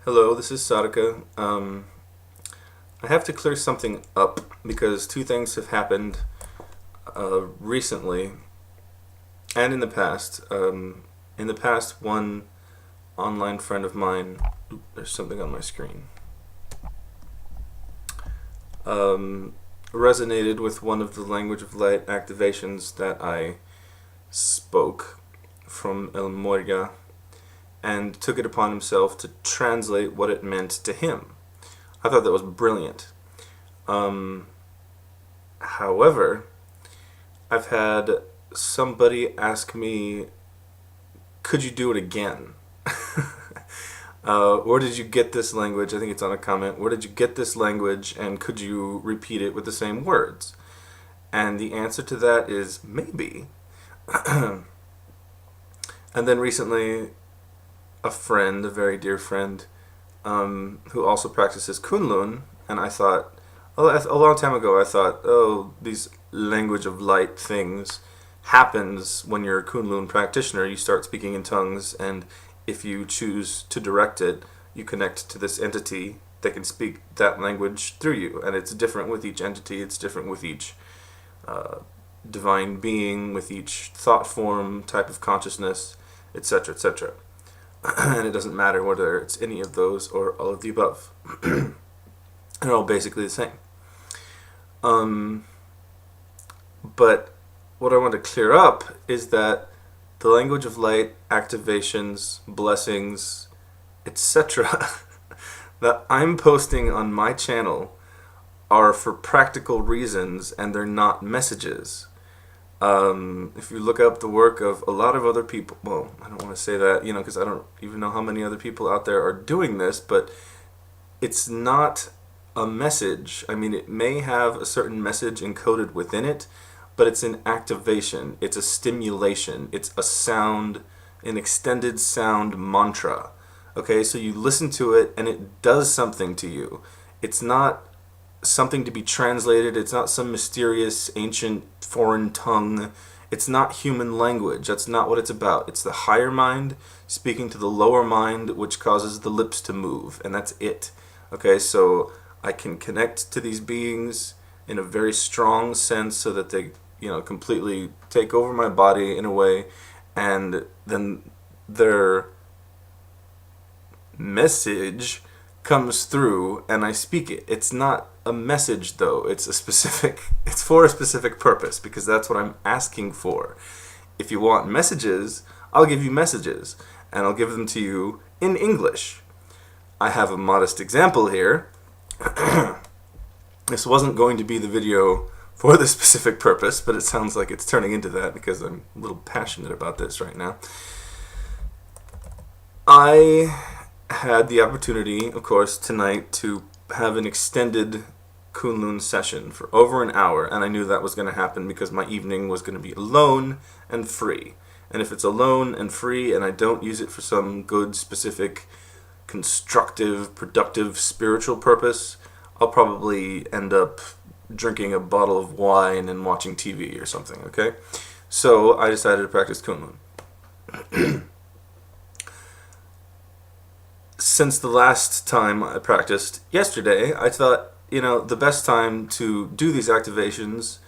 Hello, this is Sadaka. I have to clear something up because two things have happened recently and in the past. One online friend of mine, there's something on my screen, resonated with one of the Language of Light activations that I spoke from El Moria and took it upon himself to translate what it meant to him. I thought that was brilliant. However, I've had somebody ask me, could you do it again? Where did you get this language? I think it's on a comment. Where did you get this language, and could you repeat it with the same words? And the answer to that is maybe. And then recently, a friend, a very dear friend, who also practices Kunlun, and I thought, a long time ago, I thought, oh, these language of light things happens when you're a Kunlun practitioner. You start speaking in tongues, and if you choose to direct it, you connect to this entity that can speak that language through you, and it's different with each entity. It's different with each divine being, with each thought form, type of consciousness, etc., etc. And it doesn't matter whether it's any of those or all of the above. They're all basically the same. But what I want to clear up is that the language of light, activations, blessings, etc. that I'm posting on my channel are for practical reasons, and they're not messages. If you look up the work of a lot of other people, well, I don't want to say that, because I don't even know how many other people out there are doing this, but it's not a message. I mean, it may have a certain message encoded within it, but it's an activation, it's a stimulation, it's a sound, an extended sound mantra. Okay, so you listen to it and it does something to you. It's not something to be translated. It's not some mysterious ancient foreign tongue. It's not human language. That's not what it's about. It's the higher mind speaking to the lower mind, which causes the lips to move, and that's it. Okay, so I can connect to these beings in a very strong sense so that they, completely take over my body in a way, and then their message comes through and I speak it. It's not a message though. It's for a specific purpose, because that's what I'm asking for. If you want messages, I'll give you messages, and I'll give them to you in English. I have a modest example here. This wasn't going to be the video for this specific purpose, but it sounds like it's turning into that because I'm a little passionate about this right now. I had the opportunity, of course, tonight to have an extended Kunlun session for over an hour, and I knew that was going to happen because my evening was going to be alone and free. And if it's alone and free and I don't use it for some good, specific, constructive, productive, spiritual purpose, I'll probably end up drinking a bottle of wine and watching TV or something, okay? So I decided to practice Kunlun. Since the last time I practiced yesterday, I thought, the best time to do these activations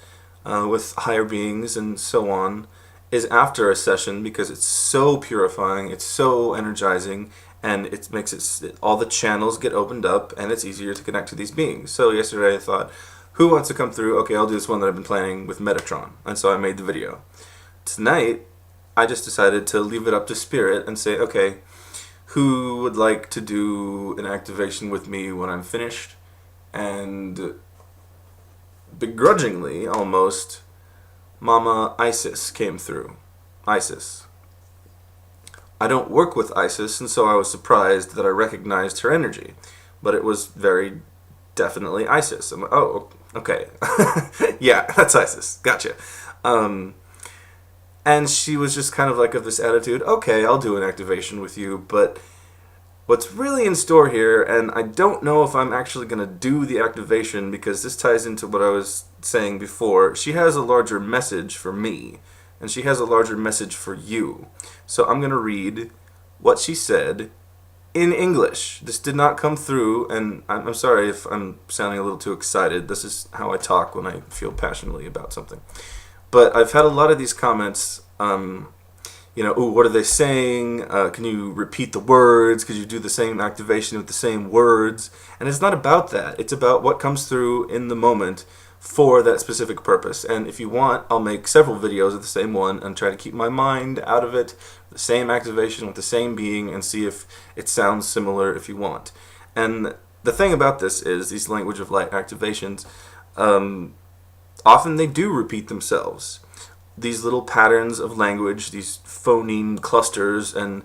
with higher beings and so on is after a session, because it's so purifying, it's so energizing, and it makes it all the channels get opened up, and it's easier to connect to these beings. So yesterday I thought, who wants to come through? Okay, I'll do this one that I've been planning with Metatron, and so I made the video. Tonight, I just decided to leave it up to Spirit and say, okay, who would like to do an activation with me when I'm finished? And begrudgingly, almost, Mama Isis came through. Isis. I don't work with Isis, and so I was surprised that I recognized her energy. But it was very definitely Isis. I'm like, oh, okay. Yeah, that's Isis. Gotcha. And she was just kind of like of this attitude, okay, I'll do an activation with you, but what's really in store here, and I don't know if I'm actually going to do the activation because this ties into what I was saying before, she has a larger message for me, and she has a larger message for you. So I'm going to read what she said in English. This did not come through, and I'm sorry if I'm sounding a little too excited. This is how I talk when I feel passionately about something. But I've had a lot of these comments, ooh, what are they saying? Can you repeat the words? Could you do the same activation with the same words? And it's not about that. It's about what comes through in the moment for that specific purpose. And if you want, I'll make several videos of the same one and try to keep my mind out of it, the same activation with the same being, and see if it sounds similar if you want. And the thing about this is these language of light activations, often they do repeat themselves. These little patterns of language, these phoneme clusters and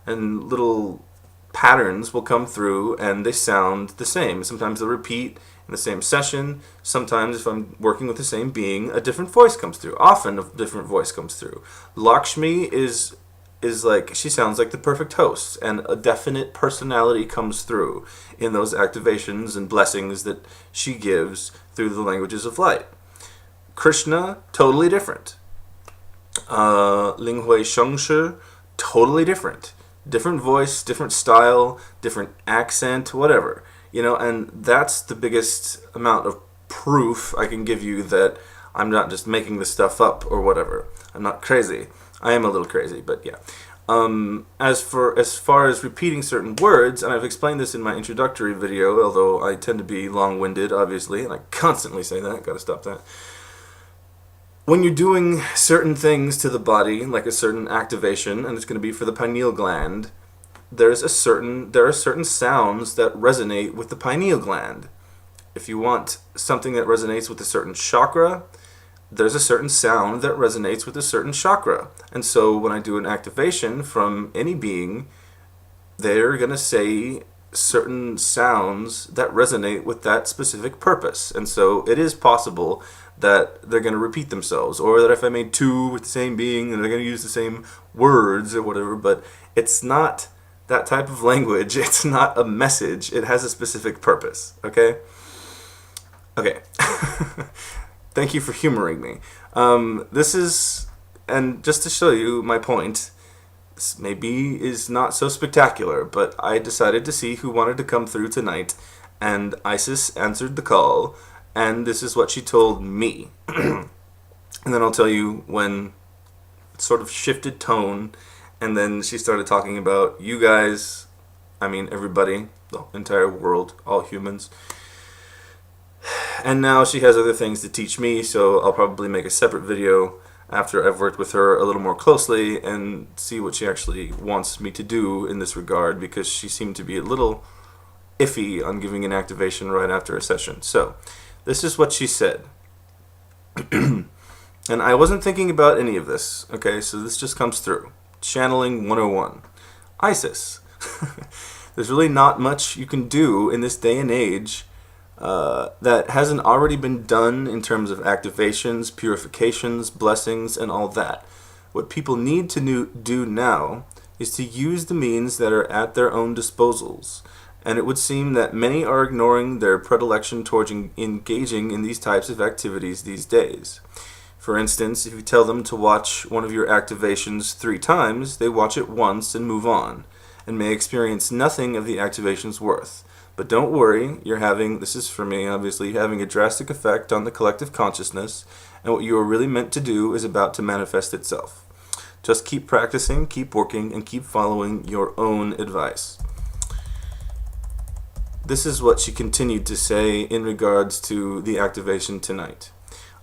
little patterns will come through and they sound the same. Sometimes they'll repeat in the same session. Sometimes if I'm working with the same being, a different voice comes through. Often a different voice comes through. Lakshmi is like, she sounds like the perfect host, and a definite personality comes through in those activations and blessings that she gives through the languages of light. Krishna, totally different. Ling Hui Shengshi, totally different. Different voice, different style, different accent, whatever. And that's the biggest amount of proof I can give you that I'm not just making this stuff up or whatever. I'm not crazy. I am a little crazy, but yeah. As far as repeating certain words, and I've explained this in my introductory video, although I tend to be long-winded, obviously, and I constantly say that. Gotta stop that. When you're doing certain things to the body, like a certain activation, and it's going to be for the pineal gland, there are certain sounds that resonate with the pineal gland. If you want something that resonates with a certain chakra, there's a certain sound that resonates with a certain chakra. And so when I do an activation from any being, they're going to say certain sounds that resonate with that specific purpose. And so it is possible that they're going to repeat themselves, or that if I made two with the same being, and they're going to use the same words or whatever, but it's not that type of language. It's not a message. It has a specific purpose, okay? Okay. Thank you for humoring me. This is, and just to show you my point, this maybe is not so spectacular, but I decided to see who wanted to come through tonight, and Isis answered the call, and this is what she told me. And then I'll tell you when it sort of shifted tone, and then she started talking about you guys, I mean everybody, the entire world, all humans. And now she has other things to teach me, so I'll probably make a separate video after I've worked with her a little more closely and see what she actually wants me to do in this regard, because she seemed to be a little iffy on giving an activation right after a session. So, this is what she said. And I wasn't thinking about any of this, okay, so this just comes through. Channeling 101. Isis. There's really not much you can do in this day and age that hasn't already been done in terms of activations, purifications, blessings, and all that. What people need to do now is to use the means that are at their own disposals. And it would seem that many are ignoring their predilection towards engaging in these types of activities these days. For instance, if you tell them to watch one of your activations 3 times, they watch it once and move on, and may experience nothing of the activation's worth. But don't worry, this is for me obviously, having a drastic effect on the collective consciousness, and what you are really meant to do is about to manifest itself. Just keep practicing, keep working, and keep following your own advice. This is what she continued to say in regards to the activation tonight.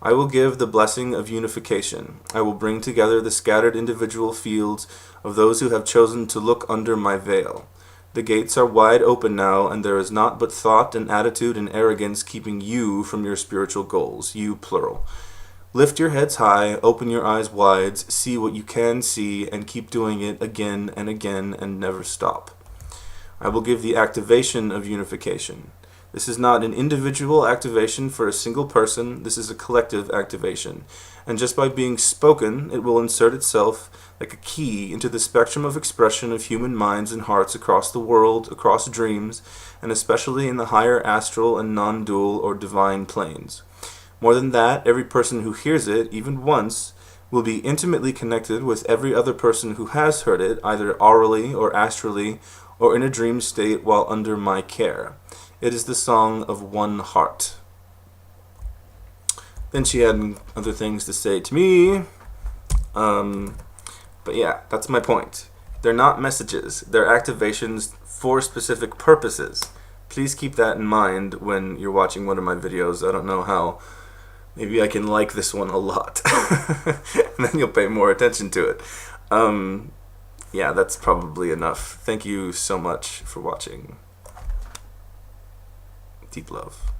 I will give the blessing of unification. I will bring together the scattered individual fields of those who have chosen to look under my veil. The gates are wide open now, and there is naught but thought and attitude and arrogance keeping you from your spiritual goals, you plural. Lift your heads high, open your eyes wide, see what you can see, and keep doing it again and again and never stop. I will give the activation of unification. This is not an individual activation for a single person, this is a collective activation. And just by being spoken, it will insert itself like a key into the spectrum of expression of human minds and hearts across the world, across dreams, and especially in the higher astral and non-dual or divine planes. More than that, every person who hears it, even once, will be intimately connected with every other person who has heard it, either orally or astrally, or in a dream state while under my care. It is the song of one heart. Then she had other things to say to me. But yeah, that's my point. They're not messages. They're activations for specific purposes. Please keep that in mind when you're watching one of my videos. I don't know how. Maybe I can like this one a lot. And then you'll pay more attention to it. Yeah, that's probably enough. Thank you so much for watching. Deep love.